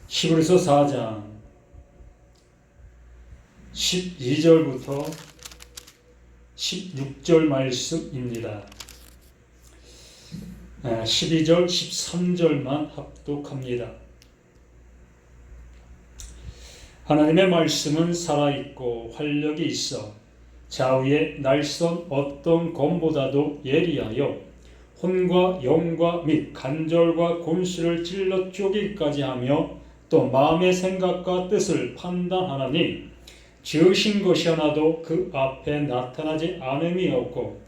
히브리서 4장 12절부터 16절 말씀입니다. 12절, 13절만 합독합니다. 하나님의 말씀은 살아있고 활력이 있어 좌우의 날선 어떤 검보다도 예리하여 혼과 영과 및 관절과 골수를 찔러 쪼개기까지 하며 또 마음의 생각과 뜻을 판단하나니 지으신 것이 하나도 그 앞에 나타나지 않음이 없고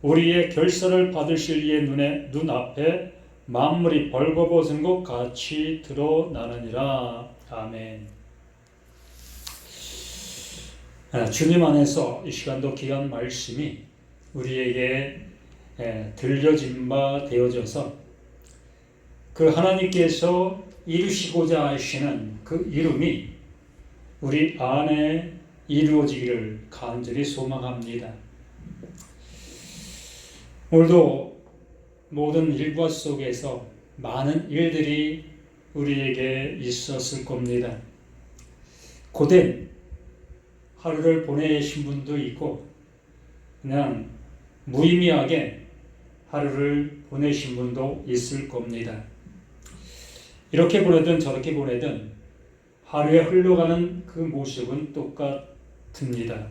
우리의 결사를 받으실 이의 눈앞에 만물이 벌거벗은 것 같이 드러나느니라. 아멘. 주님 안에서 이 시간도 귀한 말씀이 우리에게 들려진 바 되어져서 그 하나님께서 이루시고자 하시는 그 이름이 우리 안에 이루어지기를 간절히 소망합니다. 오늘도 모든 일과 속에서 많은 일들이 우리에게 있었을 겁니다. 고된 하루를 보내신 분도 있고 그냥 무의미하게 하루를 보내신 분도 있을 겁니다. 이렇게 보내든 저렇게 보내든 하루에 흘러가는 그 모습은 똑같습니다.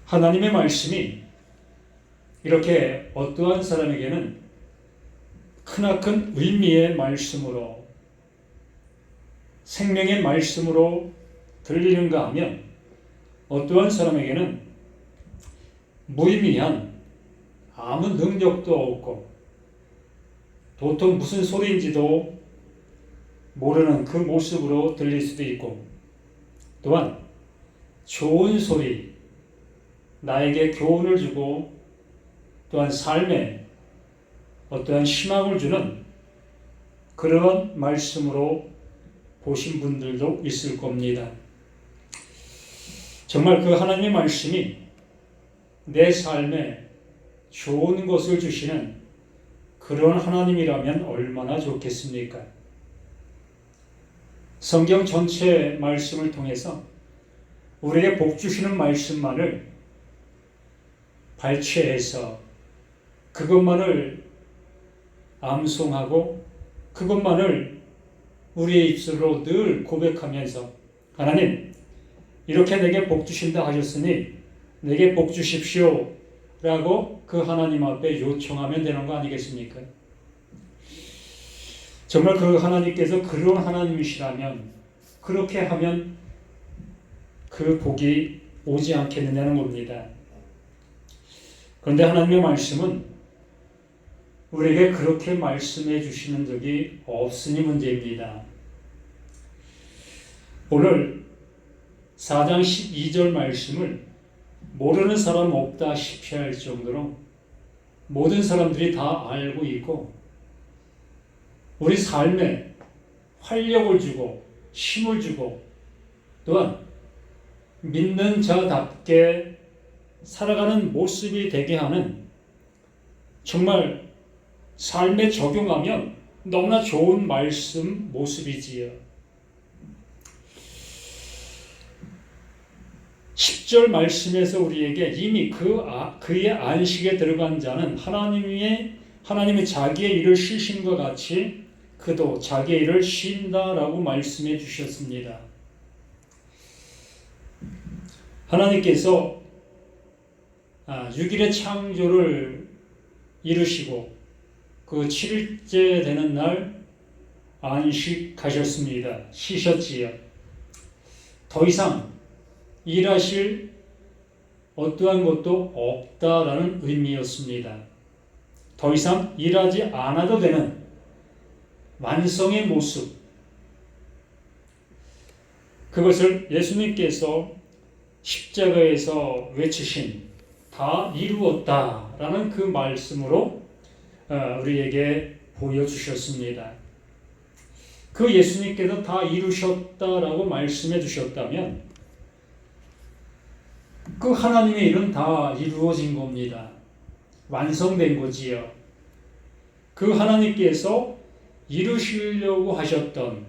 하나님의 말씀이 이렇게 어떠한 사람에게는 크나큰 의미의 말씀으로 생명의 말씀으로 들리는가 하면 어떠한 사람에게는 무의미한 아무 능력도 없고 도통 무슨 소리인지도 모르는 그 모습으로 들릴 수도 있고 또한 좋은 소리, 나에게 교훈을 주고 또한 삶에 어떠한 희망을 주는 그런 말씀으로 보신 분들도 있을 겁니다. 정말 그 하나님의 말씀이 내 삶에 좋은 것을 주시는 그런 하나님이라면 얼마나 좋겠습니까? 성경 전체 말씀을 통해서 우리에게 복 주시는 말씀만을 발췌해서 그것만을 암송하고 그것만을 우리의 입술로 늘 고백하면서 하나님 이렇게 내게 복 주신다 하셨으니 내게 복 주십시오 라고 그 하나님 앞에 요청하면 되는 거 아니겠습니까? 정말 그 하나님께서 그런 하나님이시라면 그렇게 하면 그 복이 오지 않겠느냐는 겁니다. 그런데 하나님의 말씀은 우리에게 그렇게 말씀해 주시는 적이 없으니 문제입니다. 오늘 4장 12절 말씀을 모르는 사람 없다시피 할 정도로 모든 사람들이 다 알고 있고 우리 삶에 활력을 주고 힘을 주고 또한 믿는 자답게 살아가는 모습이 되게 하는 정말 삶에 적용하면 너무나 좋은 말씀 모습이지요. 10절 말씀에서 우리에게 이미 그의 안식에 들어간 자는 하나님이 자기의 일을 쉬신 것 같이 그도 자기의 일을 쉰다라고 말씀해 주셨습니다. 하나님께서 6일의 창조를 이루시고 그 7일째 되는 날 안식하셨습니다. 쉬셨지요. 더 이상 일하실 어떠한 것도 없다라는 의미였습니다. 더 이상 일하지 않아도 되는 완성의 모습, 그것을 예수님께서 십자가에서 외치신 다 이루었다라는 그 말씀으로 우리에게 보여주셨습니다. 그 예수님께서 다 이루셨다라고 말씀해 주셨다면 그 하나님의 일은 다 이루어진 겁니다. 완성된 거지요. 그 하나님께서 이루시려고 하셨던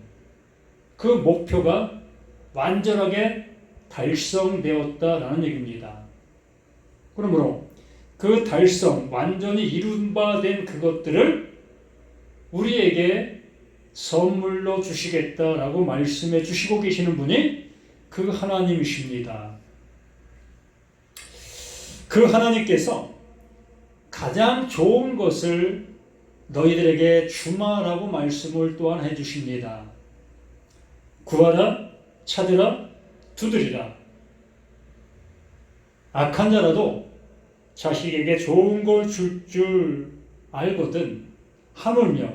그 목표가 완전하게 달성되었다라는 얘기입니다. 그러므로 그 달성, 완전히 이룬 바 된 그것들을 우리에게 선물로 주시겠다라고 말씀해 주시고 계시는 분이 그 하나님이십니다. 그 하나님께서 가장 좋은 것을 너희들에게 주마라고 말씀을 또한 해주십니다. 구하라, 찾으라, 두드리라. 악한 자라도 자식에게 좋은 걸 줄 줄 알거든 하물며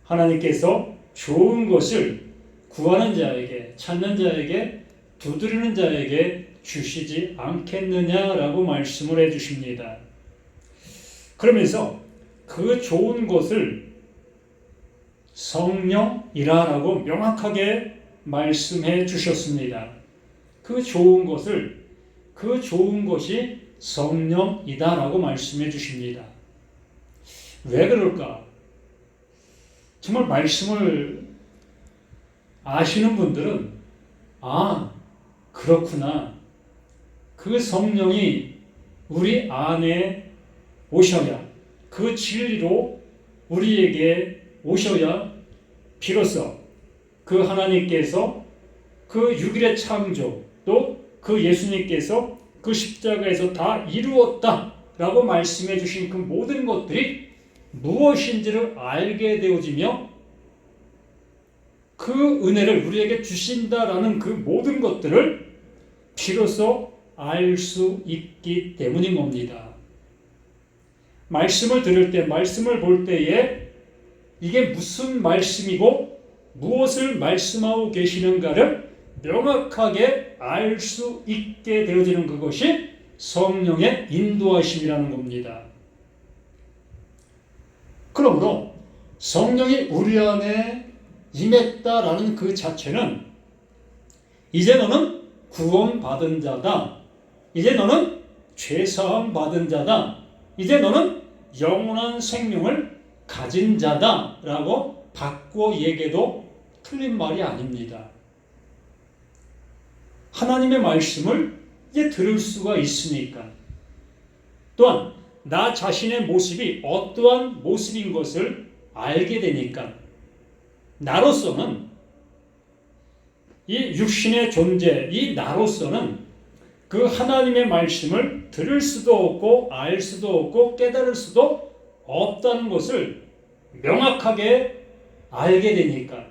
하나님께서 좋은 것을 구하는 자에게, 찾는 자에게, 두드리는 자에게 주시지 않겠느냐라고 말씀을 해주십니다. 그러면서 그 좋은 것을 성령이라고 명확하게 말씀해 주셨습니다. 그 좋은 것을, 그 좋은 것이 성령이다라고 말씀해 주십니다. 왜 그럴까? 정말 말씀을 아시는 분들은 아, 그렇구나. 그 성령이 우리 안에 오셔야, 그 진리로 우리에게 오셔야 비로소 그 하나님께서 그 6일의 창조, 또 그 예수님께서 그 십자가에서 다 이루었다라고 말씀해 주신 그 모든 것들이 무엇인지를 알게 되어지며 그 은혜를 우리에게 주신다라는 그 모든 것들을 비로소 알 수 있기 때문인 겁니다. 말씀을 들을 때, 말씀을 볼 때에 이게 무슨 말씀이고 무엇을 말씀하고 계시는가를 명확하게 알 수 있게 되어지는 그것이 성령의 인도하심이라는 겁니다. 그러므로 성령이 우리 안에 임했다라는 그 자체는 이제 너는 구원받은 자다. 이제 너는 죄사함 받은 자다. 이제 너는 영원한 생명을 가진 자다라고 바꿔 얘기해도 틀린 말이 아닙니다. 하나님의 말씀을 이제 들을 수가 있으니까, 또한 나 자신의 모습이 어떠한 모습인 것을 알게 되니까, 나로서는 이 육신의 존재, 이 나로서는 그 하나님의 말씀을 들을 수도 없고 알 수도 없고 깨달을 수도 없다는 것을 명확하게 알게 되니까.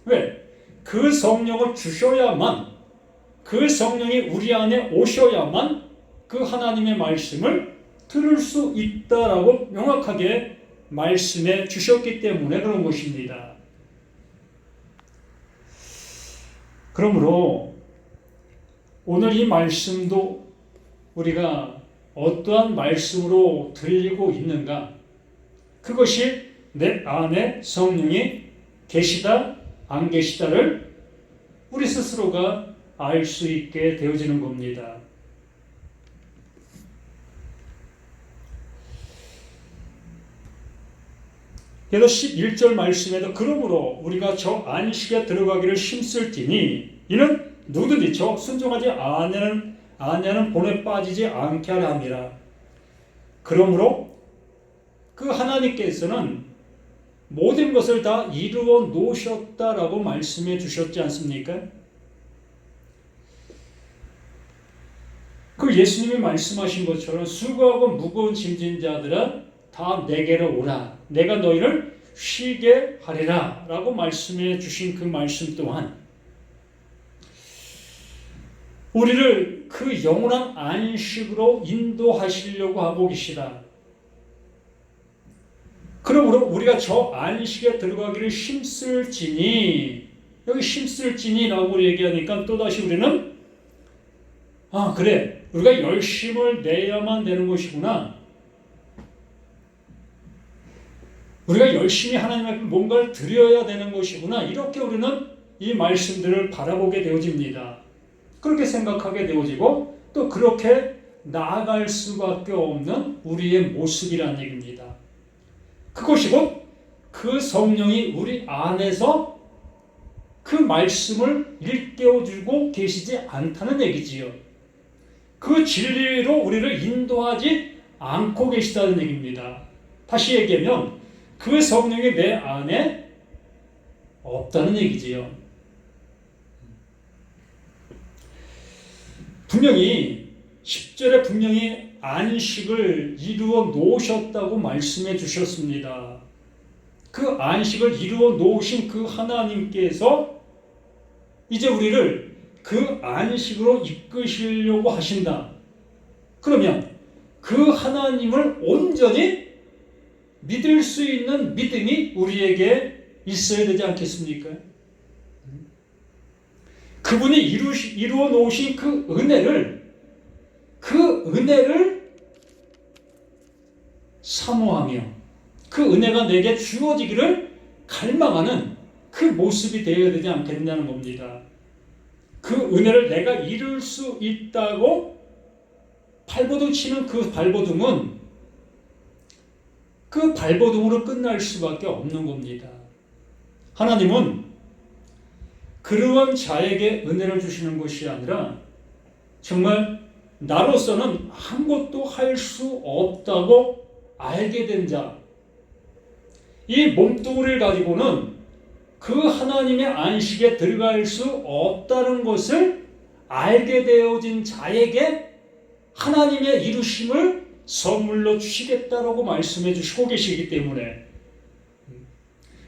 왜? 그 성령을 주셔야만, 그 성령이 우리 안에 오셔야만 그 하나님의 말씀을 들을 수 있다라고 명확하게 말씀해 주셨기 때문에 그런 것입니다. 그러므로 오늘 이 말씀도 우리가 어떠한 말씀으로 들리고 있는가? 그것이 내 안에 성령이 계시다, 안 계시다를 우리 스스로가 알 수 있게 되어지는 겁니다. 그래서 11절 말씀에도 그러므로 우리가 저 안식에 들어가기를 힘쓸지니 이는 누구든지 저 순종하지 아니하는 본에 빠지지 않게 하려 함이라. 그러므로 그 하나님께서는 모든 것을 다 이루어 놓으셨다라고 말씀해 주셨지 않습니까? 그 예수님이 말씀하신 것처럼 수고하고 무거운 짐진 자들아 다 내게로 오라. 내가 너희를 쉬게 하리라 라고 말씀해 주신 그 말씀 또한 우리를 그 영원한 안식으로 인도하시려고 하고 계시다. 그러므로 우리가 저 안식에 들어가기를 힘쓸지니, 여기 힘쓸지니라고 얘기하니까 또다시 우리는 그래, 우리가 열심을 내야만 되는 것이구나. 우리가 열심히 하나님 앞에 뭔가를 드려야 되는 것이구나. 이렇게 우리는 이 말씀들을 바라보게 되어집니다. 그렇게 생각하게 되어지고 또 그렇게 나아갈 수밖에 없는 우리의 모습이라는 얘기입니다. 그것이 곧 그 성령이 우리 안에서 그 말씀을 일깨워주고 계시지 않다는 얘기지요. 그 진리로 우리를 인도하지 않고 계시다는 얘기입니다. 다시 얘기하면 그 성령이 내 안에 없다는 얘기지요. 분명히 10절에 분명히 안식을 이루어 놓으셨다고 말씀해 주셨습니다. 그 안식을 이루어 놓으신 그 하나님께서 이제 우리를 그 안식으로 이끄시려고 하신다. 그러면 그 하나님을 온전히 믿을 수 있는 믿음이 우리에게 있어야 되지 않겠습니까? 그분이 이루어 놓으신 그 은혜를 사모하며 그 은혜가 내게 주어지기를 갈망하는 그 모습이 되어야 되지 않겠냐는 겁니다. 그 은혜를 내가 이룰 수 있다고 발버둥 치는 그 발버둥은 그 발버둥으로 끝날 수밖에 없는 겁니다. 하나님은 그러한 자에게 은혜를 주시는 것이 아니라 정말 나로서는 아무것도 할 수 없다고 알게 된 자, 이 몸뚱이를 가지고는 그 하나님의 안식에 들어갈 수 없다는 것을 알게 되어진 자에게 하나님의 이루심을 선물로 주시겠다라고 말씀해 주시고 계시기 때문에,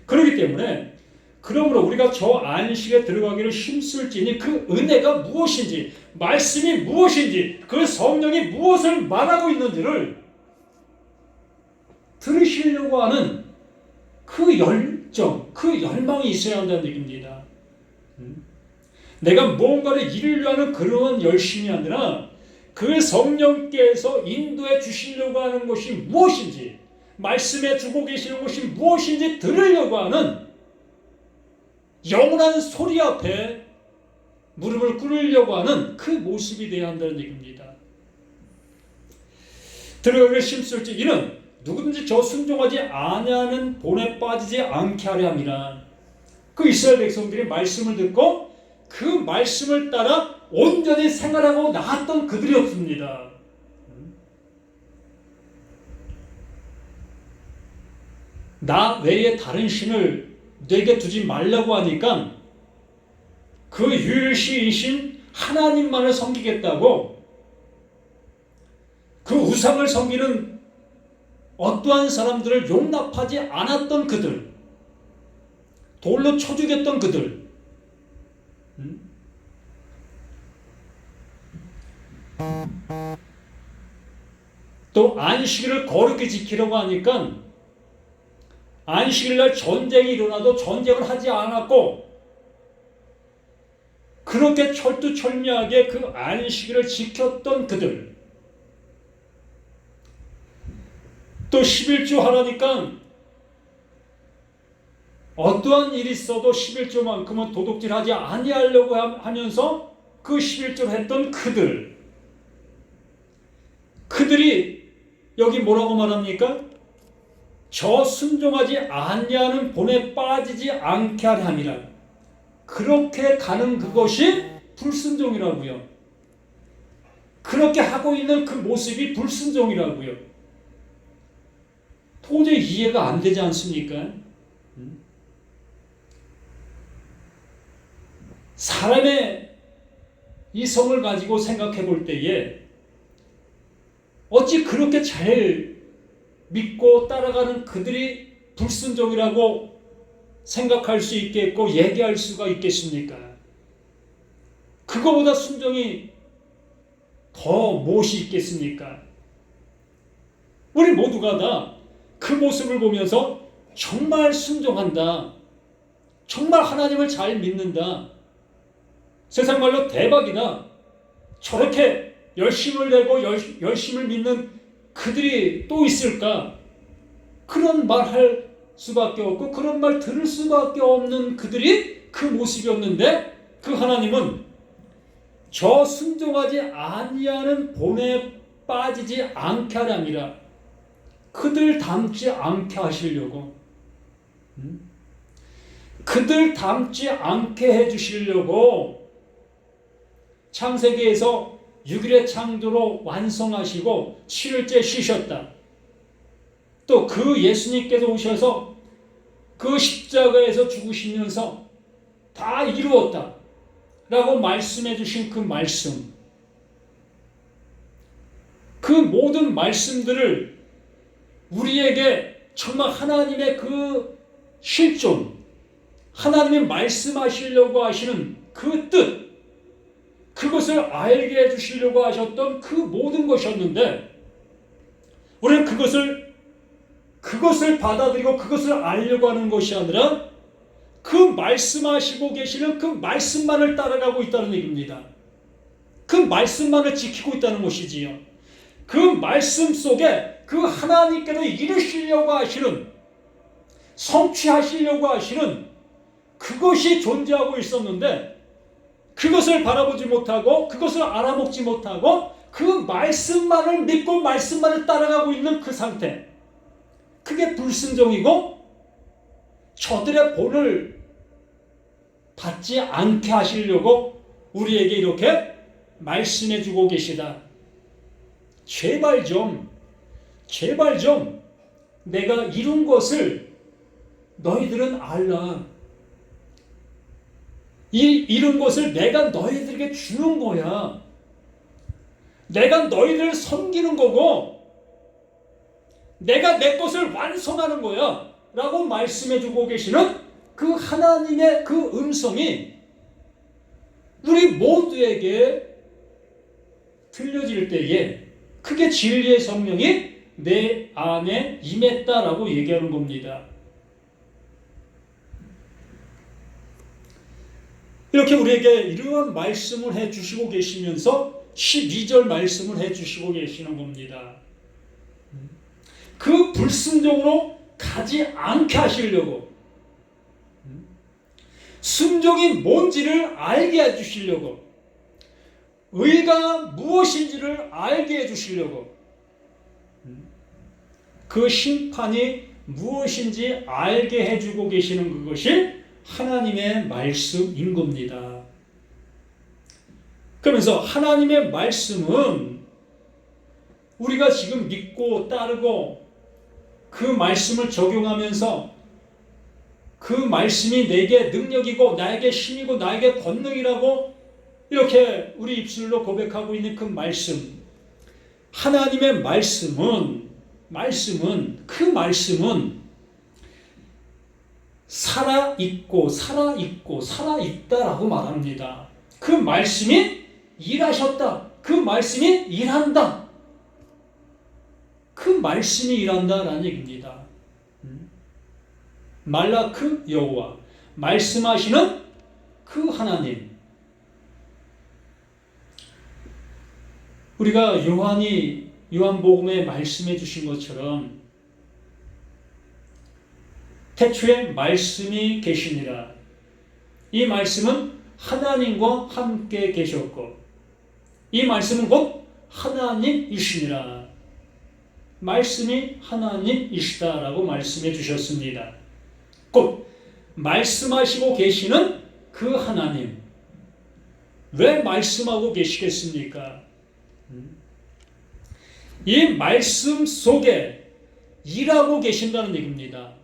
그렇기 때문에 그러므로 우리가 저 안식에 들어가기를 힘쓸지니 그 은혜가 무엇인지, 말씀이 무엇인지, 그 성령이 무엇을 말하고 있는지를 들으시려고 하는 그 열정, 그 열망이 있어야 한다는 얘기입니다. 내가 무언가를 이루려 하는 그러한 열심이 아니라 그 성령께서 인도해 주시려고 하는 것이 무엇인지, 말씀해 주고 계시는 것이 무엇인지 들으려고 하는 영원한 소리 앞에 무릎을 꿇으려고 하는 그 모습이 되어야 한다는 얘기입니다. 들어가기를 힘쓸지 이는 누구든지 저 순종하지 아니하는 본에 빠지지 않게 하려 함이라. 그 이스라엘 백성들이 말씀을 듣고 그 말씀을 따라 온전히 생활하고 나았던 그들이었습니다. 나 외에 다른 신을 내게 두지 말라고 하니까 그 유일시이신 하나님만을 섬기겠다고 그 우상을 섬기는 어떠한 사람들을 용납하지 않았던 그들, 돌로 쳐 죽였던 그들, 또 안식일을 거룩히 지키려고 하니까 안식일날 전쟁이 일어나도 전쟁을 하지 않았고 그렇게 철두철미하게 그 안식일을 지켰던 그들, 또 11조 하라니까 어떠한 일이 있어도 11조만큼은 도둑질하지 아니하려고 하면서 그 11조를 했던 그들이 여기 뭐라고 말합니까? 저 순종하지 아니하는 본에 빠지지 않게 하려 함이라. 그렇게 가는 그것이 불순종이라고요. 그렇게 하고 있는 그 모습이 불순종이라고요. 도저히 이해가 안 되지 않습니까? 사람의 이성을 가지고 생각해 볼 때에 어찌 그렇게 잘 믿고 따라가는 그들이 불순종이라고 생각할 수 있겠고 얘기할 수가 있겠습니까? 그거보다 순종이 더 무엇이 있겠습니까? 우리 모두가 다 그 모습을 보면서 정말 순종한다, 정말 하나님을 잘 믿는다, 세상 말로 대박이다, 저렇게 열심을 내고 열심을 믿는 그들이 또 있을까? 그런 말 할 수밖에 없고 그런 말 들을 수밖에 없는 그들이 그 모습이었는데, 그 하나님은 저 순종하지 아니하는 본에 빠지지 않게 하려 함이라. 그들 닮지 않게 하시려고 그들 닮지 않게 해주시려고 창세기에서 6일의 창조로 완성하시고 7일째 쉬셨다. 또 그 예수님께서 오셔서 그 십자가에서 죽으시면서 다 이루었다 라고 말씀해 주신 그 말씀, 그 모든 말씀들을 우리에게 정말 하나님의 그 실존, 하나님이 말씀하시려고 하시는 그 뜻, 그것을 알게 해주시려고 하셨던 그 모든 것이었는데, 우리는 그것을 받아들이고 그것을 알려고 하는 것이 아니라 그 말씀하시고 계시는 그 말씀만을 따라가고 있다는 얘기입니다. 그 말씀만을 지키고 있다는 것이지요. 그 말씀 속에 그 하나님께서 이루시려고 하시는, 성취하시려고 하시는 그것이 존재하고 있었는데, 그것을 바라보지 못하고 그것을 알아먹지 못하고 그 말씀만을 믿고 말씀만을 따라가고 있는 그 상태, 그게 불순종이고 저들의 본을 받지 않게 하시려고 우리에게 이렇게 말씀해 주고 계시다. 제발 좀 내가 이룬 것을 너희들은 알라. 이룬 것을 내가 너희들에게 주는 거야. 내가 너희들을 섬기는 거고 내가 내 것을 완성하는 거야 라고 말씀해 주고 계시는 그 하나님의 그 음성이 우리 모두에게 들려질 때에 그게 진리의 성령이 내 안에 임했다라고 얘기하는 겁니다. 이렇게 우리에게 이러한 말씀을 해주시고 계시면서 12절 말씀을 해주시고 계시는 겁니다. 그 불순종으로 가지 않게 하시려고, 순종이 뭔지를 알게 해주시려고, 의가 무엇인지를 알게 해주시려고, 그 심판이 무엇인지 알게 해주고 계시는 그것이 하나님의 말씀인 겁니다. 그러면서 하나님의 말씀은 우리가 지금 믿고 따르고 그 말씀을 적용하면서 그 말씀이 내게 능력이고 나에게 힘이고 나에게 권능이라고 이렇게 우리 입술로 고백하고 있는 그 말씀, 하나님의 말씀은 살아있고 살아있다라고 말합니다. 그 말씀이 일하셨다. 그 말씀이 일한다. 그 말씀이 일한다라는 얘기입니다. 말라크 여호와, 말씀하시는 그 하나님. 우리가 요한복음에 말씀해 주신 것처럼 태초에 말씀이 계시니라. 이 말씀은 하나님과 함께 계셨고 이 말씀은 곧 하나님이시니라. 말씀이 하나님이시다라고 말씀해 주셨습니다. 곧 말씀하시고 계시는 그 하나님. 왜 말씀하고 계시겠습니까? 이 말씀 속에 일하고 계신다는 얘기입니다.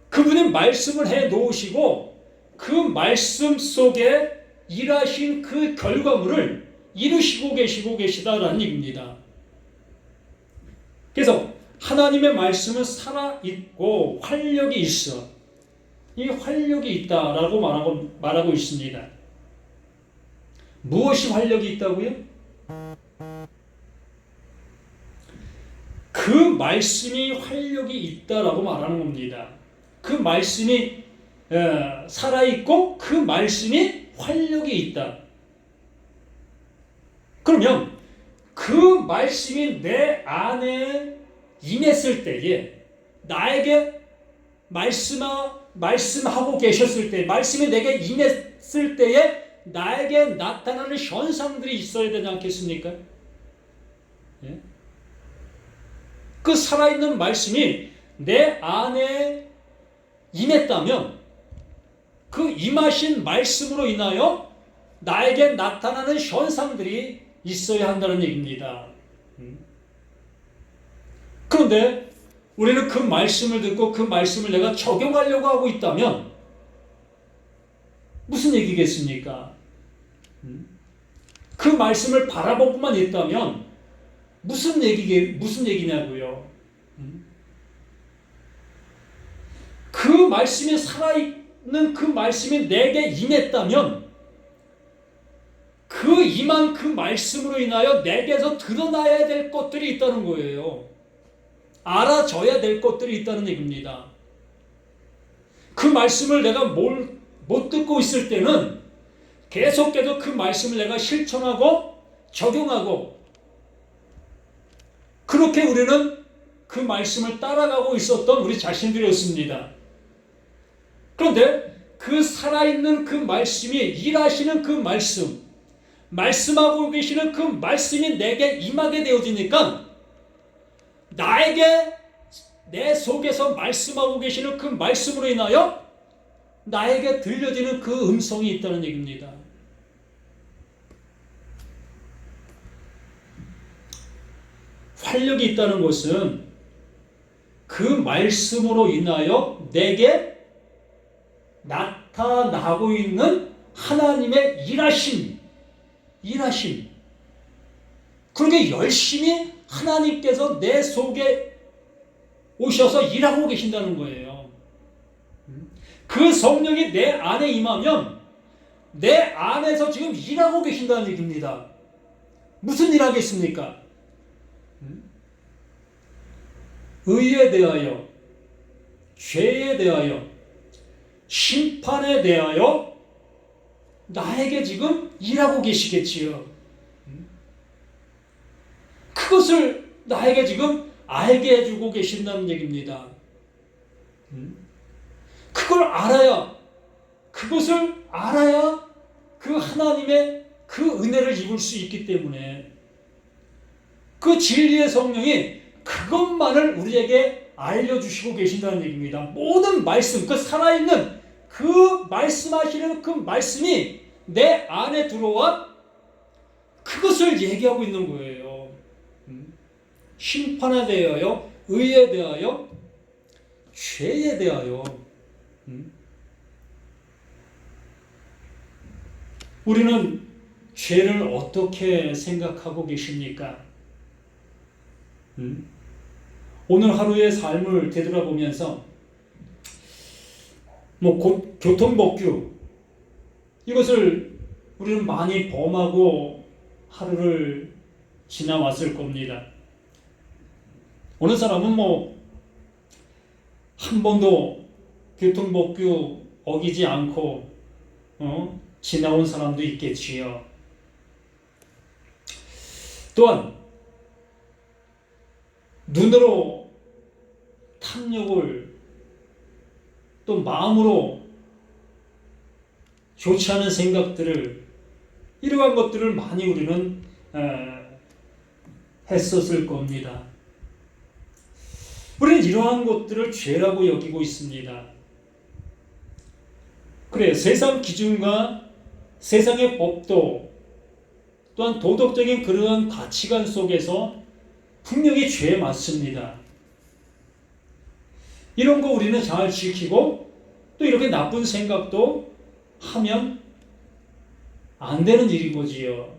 그분이 말씀을 해 놓으시고 그 말씀 속에 일하신 그 결과물을 이루시고 계시다라는 얘기입니다. 그래서 하나님의 말씀은 살아있고 활력이 있어. 이 활력이 있다라고 말하고 있습니다. 무엇이 활력이 있다고요? 그 말씀이 활력이 있다라고 말하는 겁니다. 그 말씀이 살아있고 그 말씀이 활력이 있다. 그러면 그 말씀이 내 안에 임했을 때에 나에게 말씀하고 계셨을 때, 말씀이 내게 임했을 때에 나에게 나타나는 현상들이 있어야 되지 않겠습니까? 예? 그 살아있는 말씀이 내 안에 임했다면 그 임하신 말씀으로 인하여 나에게 나타나는 현상들이 있어야 한다는 얘기입니다. 그런데 우리는 그 말씀을 듣고 그 말씀을 내가 적용하려고 하고 있다면 무슨 얘기겠습니까? 그 말씀을 바라보고만 있다면 무슨 얘기냐고요? 그 말씀이 살아있는 그 말씀이 내게 임했다면 그 임한 그 말씀으로 인하여 내게서 드러나야 될 것들이 있다는 거예요. 알아져야 될 것들이 있다는 얘기입니다. 그 말씀을 내가 못 듣고 있을 때는 계속해서 그 말씀을 내가 실천하고 적용하고 그렇게 우리는 그 말씀을 따라가고 있었던 우리 자신들이었습니다. 그런데 그 살아있는 그 말씀이 일하시는 그 말씀하고 계시는 그 말씀이 내게 임하게 되어지니까 나에게 내 속에서 말씀하고 계시는 그 말씀으로 인하여 나에게 들려지는 그 음성이 있다는 얘기입니다. 활력이 있다는 것은 그 말씀으로 인하여 내게 나타나고 있는 하나님의 일하심. 그렇게 열심히 하나님께서 내 속에 오셔서 일하고 계신다는 거예요. 그 성령이 내 안에 임하면 내 안에서 지금 일하고 계신다는 얘기입니다. 무슨 일 하겠습니까? 의에 대하여, 죄에 대하여, 심판에 대하여 나에게 지금 일하고 계시겠지요. 그것을 나에게 지금 알게 해주고 계신다는 얘기입니다. 그것을 알아야 그 하나님의 그 은혜를 입을 수 있기 때문에 그 진리의 성령이 그것만을 우리에게 알려주시고 계신다는 얘기입니다. 모든 말씀, 그 살아있는 그 말씀하시는 그 말씀이 내 안에 들어와 그것을 얘기하고 있는 거예요. 심판에 대하여, 의에 대하여, 죄에 대하여. 우리는 죄를 어떻게 생각하고 계십니까? 오늘 하루의 삶을 되돌아보면서 교통법규 이것을 우리는 많이 범하고 하루를 지나왔을 겁니다. 어느 사람은 한 번도 교통법규 어기지 않고 지나온 사람도 있겠지요. 또한 눈으로 탐욕을 또 마음으로 좋지 않은 생각들을 이러한 것들을 많이 우리는 했었을 겁니다. 우리는 이러한 것들을 죄라고 여기고 있습니다. 그래요. 세상 기준과 세상의 법도 또한 도덕적인 그러한 가치관 속에서 분명히 죄에 맞습니다. 이런 거 우리는 잘 지키고 또 이렇게 나쁜 생각도 하면 안 되는 일인 거지요.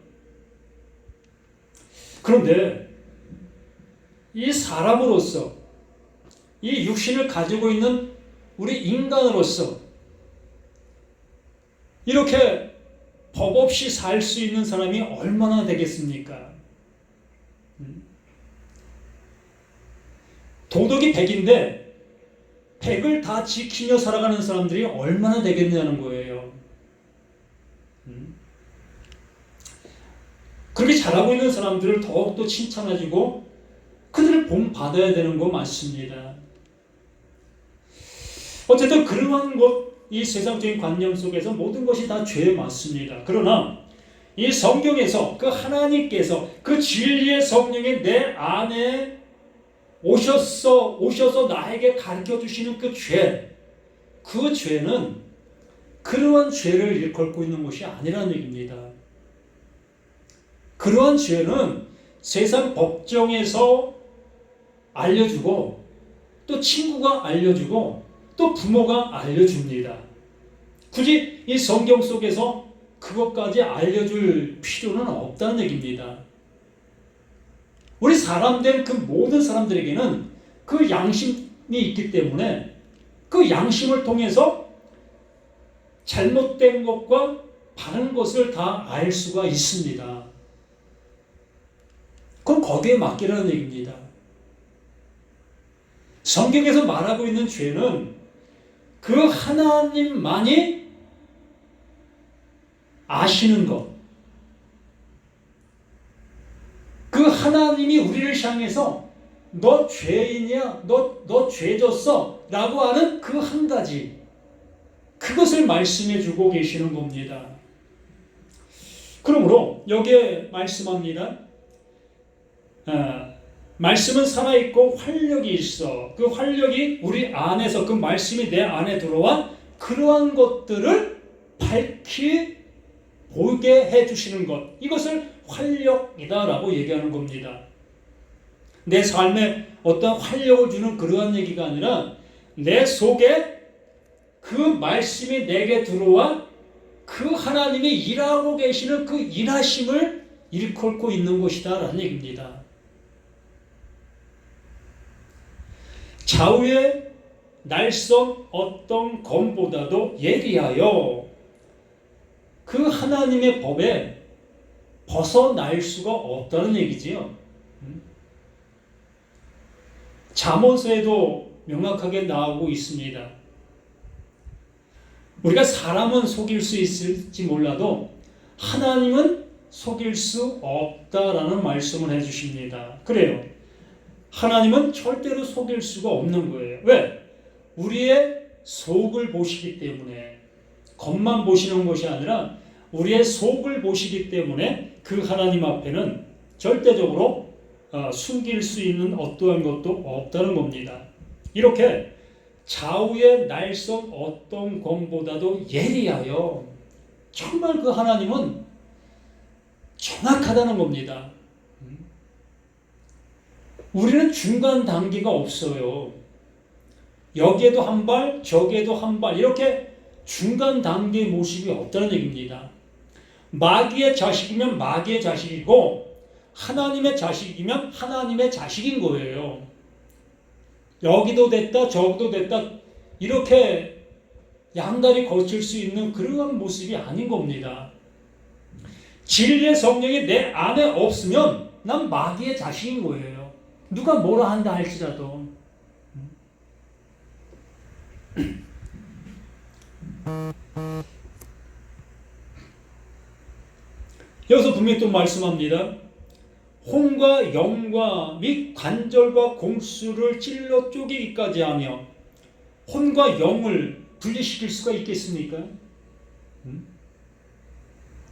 그런데 이 사람으로서 이 육신을 가지고 있는 우리 인간으로서 이렇게 법 없이 살 수 있는 사람이 얼마나 되겠습니까? 도덕이 100인데 100을 다 지키며 살아가는 사람들이 얼마나 되겠냐는 거예요. 그렇게 잘하고 있는 사람들을 더욱더 칭찬해주고 그들을 본받아야 되는 거 맞습니다. 어쨌든 그러한 이 세상적인 관념 속에서 모든 것이 다 죄에 맞습니다. 그러나 이 성경에서 그 하나님께서 그 진리의 성령이 내 안에 오셔서 나에게 가르쳐 주시는 그 죄, 그 죄는 그러한 죄를 일컬고 있는 것이 아니라는 얘기입니다. 그러한 죄는 세상 법정에서 알려주고 또 친구가 알려주고 또 부모가 알려줍니다. 굳이 이 성경 속에서 그것까지 알려줄 필요는 없다는 얘기입니다. 우리 사람 된 그 모든 사람들에게는 그 양심이 있기 때문에 그 양심을 통해서 잘못된 것과 바른 것을 다 알 수가 있습니다. 그럼 거기에 맡기라는 얘기입니다. 성경에서 말하고 있는 죄는 그 하나님만이 아시는 것, 그 하나님이 우리를 향해서 너 죄인이야, 너 죄졌어 라고 하는 그 한 가지, 그것을 말씀해 주고 계시는 겁니다. 그러므로 여기에 말씀합니다. 말씀은 살아있고 활력이 있어. 그 활력이 우리 안에서, 그 말씀이 내 안에 들어와 그러한 것들을 밝히 보게 해주시는 것, 이것을 활력이다라고 얘기하는 겁니다. 내 삶에 어떤 활력을 주는 그러한 얘기가 아니라 내 속에 그 말씀이 내게 들어와 그 하나님이 일하고 계시는 그 일하심을 일컬고 있는 것이다 라는 얘기입니다. 좌우의 날선 어떤 검보다도 예리하여 그 하나님의 법에 벗어날 수가 없다는 얘기지요. 잠언서에도 명확하게 나오고 있습니다. 우리가 사람은 속일 수 있을지 몰라도 하나님은 속일 수 없다라는 말씀을 해주십니다. 그래요. 하나님은 절대로 속일 수가 없는 거예요. 왜? 우리의 속을 보시기 때문에, 겉만 보시는 것이 아니라 우리의 속을 보시기 때문에 그 하나님 앞에는 절대적으로 숨길 수 있는 어떠한 것도 없다는 겁니다. 이렇게 좌우의 날선 어떤 검보다도 예리하여, 정말 그 하나님은 정확하다는 겁니다. 우리는 중간 단계가 없어요. 여기에도 한 발, 저기에도 한 발, 이렇게 중간 단계의 모습이 없다는 얘기입니다. 마귀의 자식이면 마귀의 자식이고 하나님의 자식이면 하나님의 자식인 거예요. 여기도 됐다 저기도 됐다 이렇게 양다리 걸칠 수 있는 그러한 모습이 아닌 겁니다. 진리의 성령이 내 안에 없으면 난 마귀의 자식인 거예요. 누가 뭐라 한다 할지라도. 여기서 분명히 또 말씀합니다. 혼과 영과 및 관절과 공수를 찔러 쪼개기까지 하며, 혼과 영을 분리시킬 수가 있겠습니까?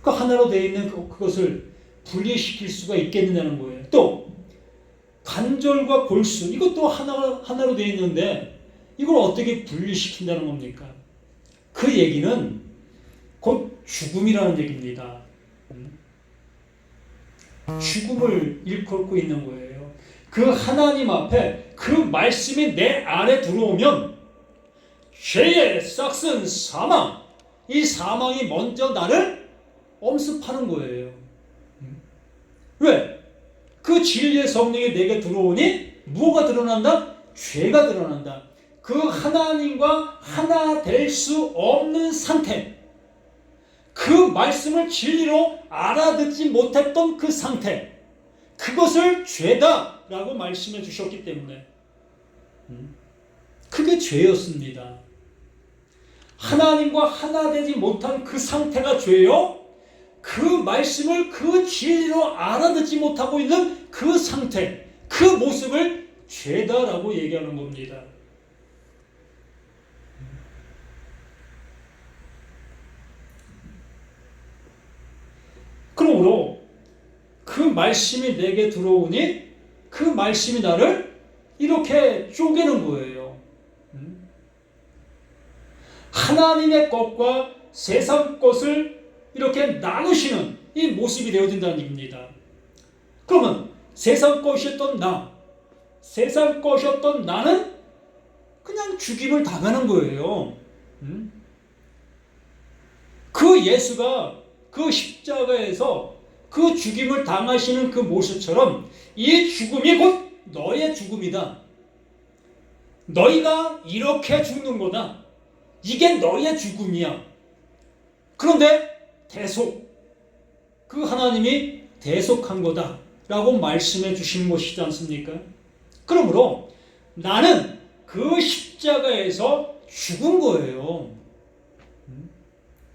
그 하나로 되어 있는 그것을 분리시킬 수가 있겠느냐는 거예요. 또 관절과 골수, 이것도 하나로 되어 있는데 이걸 어떻게 분리시킨다는 겁니까? 그 얘기는 곧 죽음이라는 얘기입니다. 죽음을 일컬고 있는 거예요. 그 하나님 앞에 그 말씀이 내 안에 들어오면 죄의 싹슨 사망, 이 사망이 먼저 나를 엄습하는 거예요. 왜? 그 진리의 성령이 내게 들어오니 뭐가 드러난다? 죄가 드러난다. 그 하나님과 하나 될 수 없는 상태, 그 말씀을 진리로 알아듣지 못했던 그 상태, 그것을 죄다라고 말씀해 주셨기 때문에 그게 죄였습니다. 하나님과 하나 되지 못한 그 상태가 죄요. 그 말씀을 그 진리로 알아듣지 못하고 있는 그 상태, 그 모습을 죄다라고 얘기하는 겁니다. 그러므로 그 말씀이 내게 들어오니 그 말씀이 나를 이렇게 쪼개는 거예요. 하나님의 것과 세상 것을 이렇게 나누시는 이 모습이 되어진다는 얘기입니다. 그러면 세상 것이었던 세상 것이었던 나는 그냥 죽임을 당하는 거예요. 그 예수가 그 십자가에서 그 죽임을 당하시는 그 모습처럼 이 죽음이 곧 너의 죽음이다. 너희가 이렇게 죽는 거다. 이게 너의 죽음이야. 그런데 그 하나님이 대속한 거다 라고 말씀해 주신 것이지 않습니까? 그러므로 나는 그 십자가에서 죽은 거예요.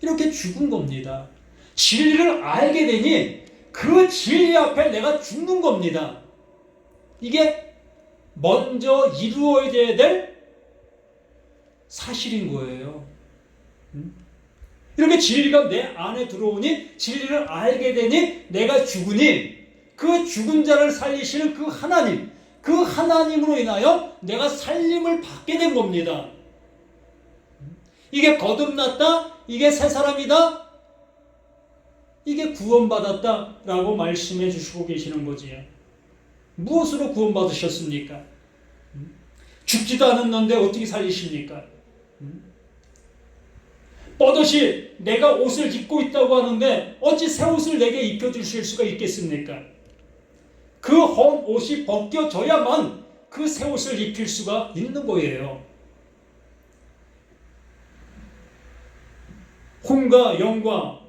이렇게 죽은 겁니다. 진리를 알게 되니 그 진리 앞에 내가 죽는 겁니다. 이게 먼저 이루어져야 될 사실인 거예요. 이렇게 진리가 내 안에 들어오니 진리를 알게 되니 내가 죽으니 그 죽은 자를 살리시는 그 하나님, 그 하나님으로 인하여 내가 살림을 받게 된 겁니다. 이게 거듭났다, 이게 새 사람이다, 이게 구원받았다 라고 말씀해 주시고 계시는 거지요. 무엇으로 구원받으셨습니까? 죽지도 않았는데 어떻게 살리십니까? 뻗어시 내가 옷을 입고 있다고 하는데 어찌 새 옷을 내게 입혀주실 수가 있겠습니까? 그 헌 옷이 벗겨져야만 그 새 옷을 입힐 수가 있는 거예요. 혼과 영과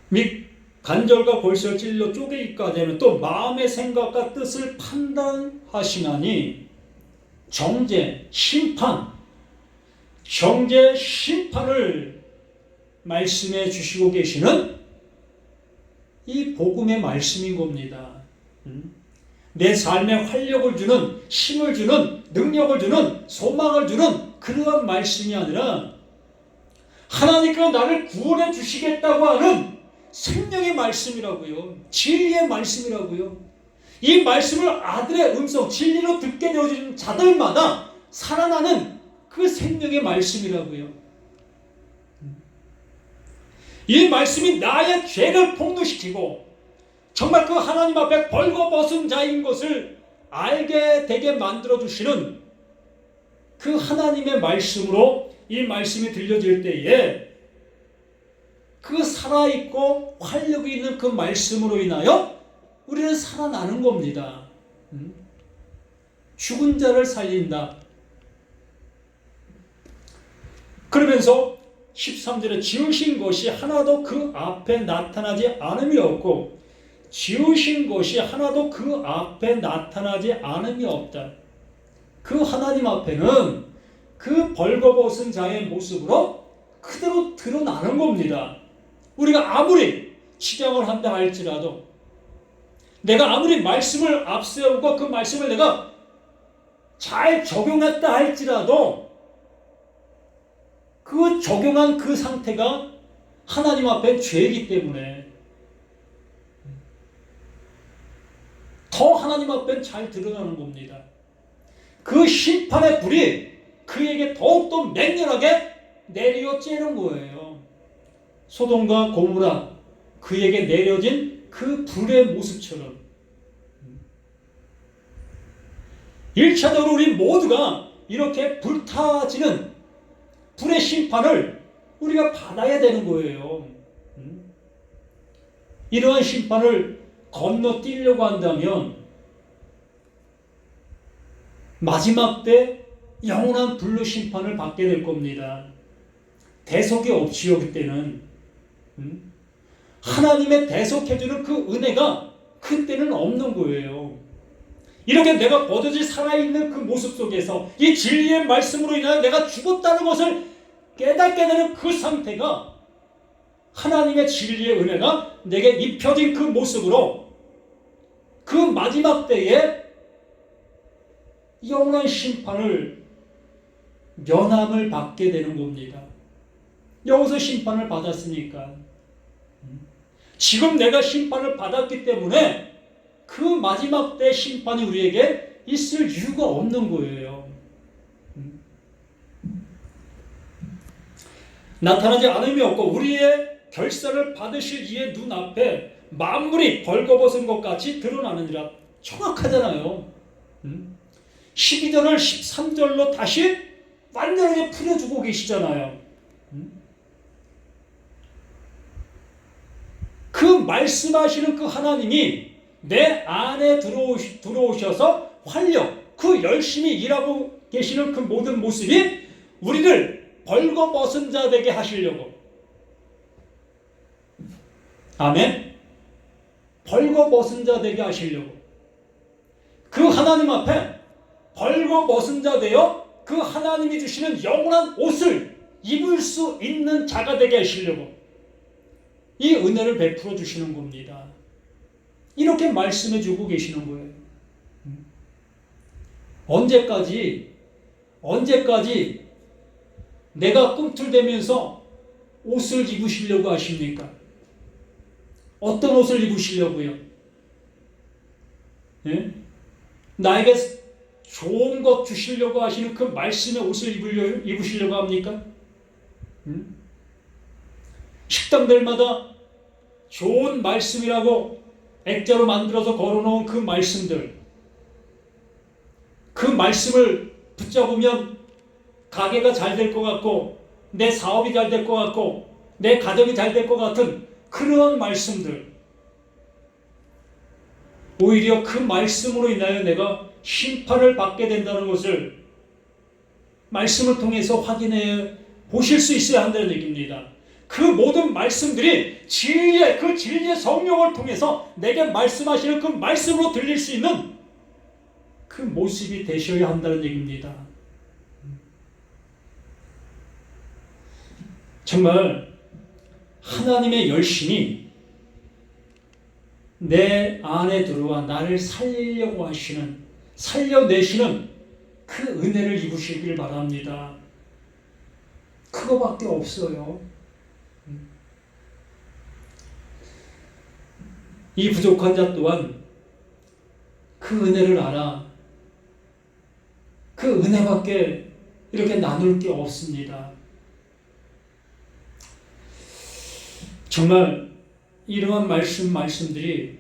및 간절과 골수를 찔러 쪼개기까 되면 또 마음의 생각과 뜻을 판단하시나니 정죄, 심판을 말씀해 주시고 계시는 이 복음의 말씀인 겁니다. 내 삶에 활력을 주는, 힘을 주는, 능력을 주는, 소망을 주는 그러한 말씀이 아니라 하나님께서 나를 구원해 주시겠다고 하는 생명의 말씀이라고요. 진리의 말씀이라고요. 이 말씀을 아들의 음성, 진리로 듣게 되어진 자들마다 살아나는 그 생명의 말씀이라고요. 이 말씀이 나의 죄를 폭로시키고 정말 그 하나님 앞에 벌거벗은 자인 것을 알게 되게 만들어주시는 그 하나님의 말씀으로 이 말씀이 들려질 때에 그 살아있고 활력이 있는 그 말씀으로 인하여 우리는 살아나는 겁니다. 죽은 자를 살린다. 그러면서 13절에 지으신 것이 하나도 그 앞에 나타나지 않음이 없고 지으신 것이 하나도 그 앞에 나타나지 않음이 없다. 그 하나님 앞에는 그 벌거벗은 자의 모습으로 그대로 드러나는 겁니다. 우리가 아무리 치장을 한다 할지라도 내가 아무리 말씀을 앞세우고 그 말씀을 내가 잘 적용했다 할지라도 그 적용한 그 상태가 하나님 앞엔 죄이기 때문에 더 하나님 앞엔 잘 드러나는 겁니다. 그 심판의 불이 그에게 더욱더 맹렬하게 내려 쬐는 거예요. 소돔과 고모라 그에게 내려진 그 불의 모습처럼 1차적으로 우리 모두가 이렇게 불타지는 불의 심판을 우리가 받아야 되는 거예요. 이러한 심판을 건너뛰려고 한다면 마지막 때 영원한 불로 심판을 받게 될 겁니다. 대속이 없지요. 그때는 하나님의 대속해주는 그 은혜가 그때는 없는 거예요. 이렇게 내가 버젓이 살아있는 그 모습 속에서 이 진리의 말씀으로 인하여 내가 죽었다는 것을 깨닫게 되는 그 상태가 하나님의 진리의 은혜가 내게 입혀진 그 모습으로 그 마지막 때에 영원한 심판을 면함을 받게 되는 겁니다. 여기서 심판을 받았으니까 지금 내가 심판을 받았기 때문에 그 마지막 때 심판이 우리에게 있을 이유가 없는 거예요. 나타나지 않음이 없고 우리의 결사를 받으실 이의 눈앞에 만물이 벌거벗은 것 같이 드러나느니라. 정확하잖아요. 12절을 13절로 다시 완전하게 풀어주고 계시잖아요. 그 말씀하시는 그 하나님이 내 안에 들어오셔서 활력, 그 열심히 일하고 계시는 그 모든 모습이 우리를 벌거벗은 자 되게 하시려고. 아멘. 벌거벗은 자 되게 하시려고. 그 하나님 앞에 벌거벗은 자 되어 그 하나님이 주시는 영원한 옷을 입을 수 있는 자가 되게 하시려고 이 은혜를 베풀어 주시는 겁니다. 이렇게 말씀해 주고 계시는 거예요. 언제까지 내가 꿈틀대면서 옷을 입으시려고 하십니까? 어떤 옷을 입으시려고요? 예? 나에게 좋은 것 주시려고 하시는 그 말씀의 옷을 입으시려고 합니까? 식당들마다 좋은 말씀이라고 액자로 만들어서 걸어놓은 그 말씀들, 그 말씀을 붙잡으면 가게가 잘 될 것 같고 내 사업이 잘 될 것 같고 내 가정이 잘 될 것 같은 그런 말씀들, 오히려 그 말씀으로 인하여 내가 심판을 받게 된다는 것을 말씀을 통해서 확인해 보실 수 있어야 한다는 얘기입니다. 그 모든 말씀들이 그 진리의 성령을 통해서 내게 말씀하시는 그 말씀으로 들릴 수 있는 그 모습이 되셔야 한다는 얘기입니다. 정말 하나님의 열심이 내 안에 들어와 나를 살리려고 하시는, 살려내시는 그 은혜를 입으시길 바랍니다. 그거밖에 없어요. 이 부족한 자 또한 그 은혜를 알아. 그 은혜밖에 이렇게 나눌 게 없습니다. 정말 이러한 말씀들이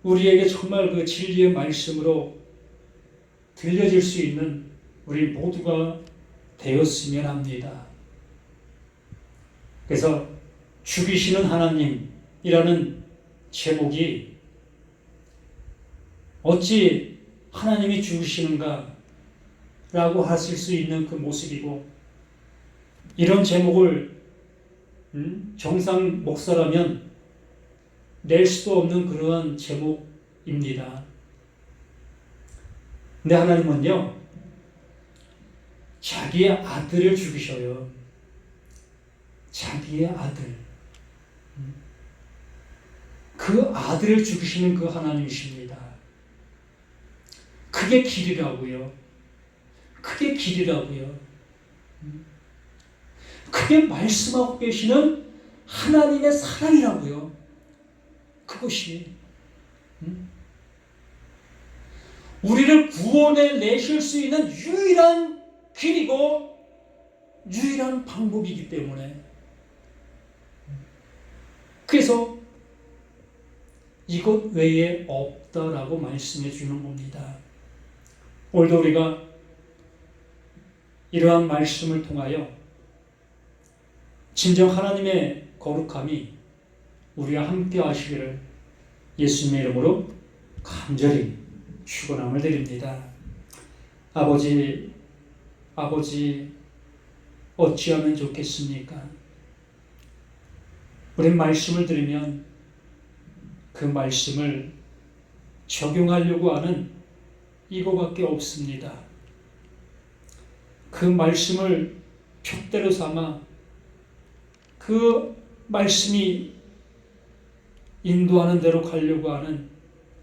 우리에게 정말 그 진리의 말씀으로 들려질 수 있는 우리 모두가 되었으면 합니다. 그래서 죽이시는 하나님이라는 제목이 어찌 하나님이 죽으시는가 라고 하실 수 있는 그 모습이고, 이런 제목을 정상 목사라면 낼 수도 없는 그러한 제목입니다. 근데 하나님은요, 자기의 아들을 죽이셔요. 자기의 아들. 그 아들을 죽이시는 그 하나님이십니다. 그게 길이라고요. 그게 길이라고요. 그게 말씀하고 계시는 하나님의 사랑이라고요. 그것이 우리를 구원해 내실 수 있는 유일한 길이고 유일한 방법이기 때문에, 그래서 이것 외에 없다라고 말씀해 주는 겁니다. 오늘도 우리가 이러한 말씀을 통하여 진정 하나님의 거룩함이 우리와 함께 하시기를 예수님의 이름으로 간절히 축원함을 드립니다. 아버지 어찌하면 좋겠습니까? 우린 말씀을 들으면 그 말씀을 적용하려고 하는 이거밖에 없습니다. 그 말씀을 푯대로 삼아 그 말씀이 인도하는 대로 가려고 하는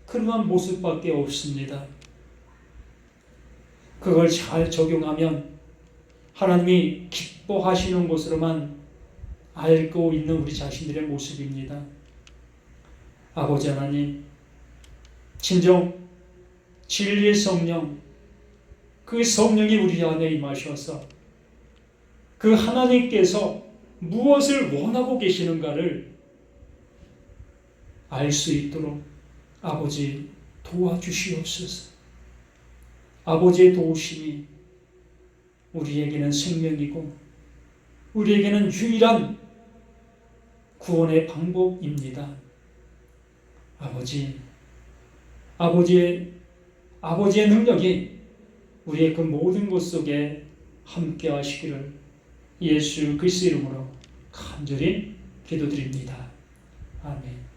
그러한 모습밖에 없습니다. 그걸 잘 적용하면 하나님이 기뻐하시는 것으로만 알고 있는 우리 자신들의 모습입니다. 아버지 하나님, 진정 진리의 성령, 그 성령이 우리 안에 임하셔서 그 하나님께서 무엇을 원하고 계시는가를 알 수 있도록 아버지 도와주시옵소서. 아버지의 도우심이 우리에게는 생명이고 우리에게는 유일한 구원의 방법입니다. 아버지의 능력이 우리의 그 모든 것 속에 함께 하시기를 예수 그리스도 이름으로 간절히 기도드립니다. 아멘.